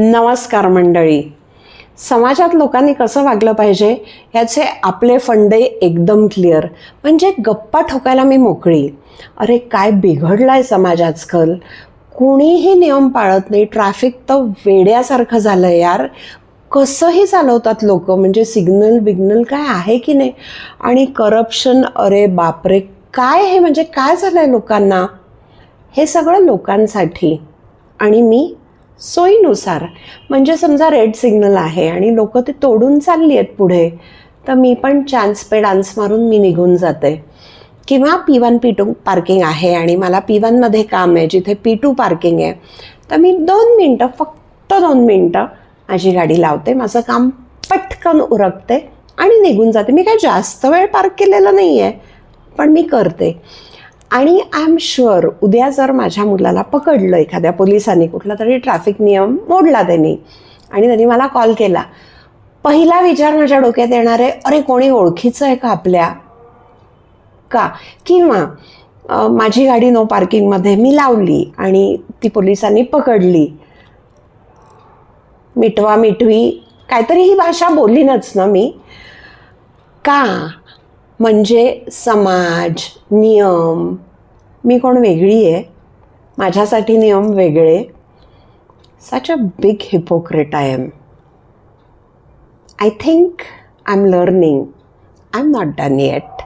नमस्कार मंडळी. समाजात लोकांनी कसं वागलं पाहिजे ह्याचे आपले फंडे एकदम क्लिअर. म्हणजे गप्पा ठोकायला मी मोकळी. अरे काय बिघडलं आहे समाज आजकाल. कुणीही नियम पाळत नाही. ट्रॅफिक तर वेड्यासारखं झालं आहे यार. कसंही चालवतात लोक. म्हणजे सिग्नल बिग्नल काय आहे की नाही. आणि करप्शन, अरे बापरे काय हे. म्हणजे काय झालं आहे लोकांना. हे सगळं लोकांसाठी आणि मी सोयीनुसार. म्हणजे समजा रेड सिग्नल आहे आणि लोक ते तोडून चालली आहेत पुढे, तर मी पण चान्स पे डान्स मारून मी निघून जाते. किंवा P1 P2 पार्किंग आहे आणि मला P1 मध्ये काम आहे जिथे P2 पार्किंग आहे, तर मी 2 मिनटं, फक्त 2 मिनटं माझी गाडी लावते, माझं काम पटकन उरकते आणि निघून जाते. मी काय जास्त वेळ पार्क केलेला नाही आहे, पण मी करते. आणि आय एम शुअर उद्या जर माझ्या मुलाला पकडलं एखाद्या पोलिसांनी, कुठला तरी ट्रॅफिक नियम मोडला त्यांनी, आणि त्यांनी मला कॉल केला, पहिला विचार माझ्या डोक्यात येणार आहे, अरे कोणी ओळखीचं आहे का आपल्या. का किंवा माझी गाडी नो पार्किंगमध्ये मी लावली आणि ती पोलिसांनी पकडली, मिटवा मिटवी काहीतरी ही भाषा बोललीनच ना मी. का म्हणजे समाज, नियम, मी कोण वेगळी आहे, माझ्यासाठी नियम वेगळे. Such a big hypocrite I am. I think I am learning. I am not done eight.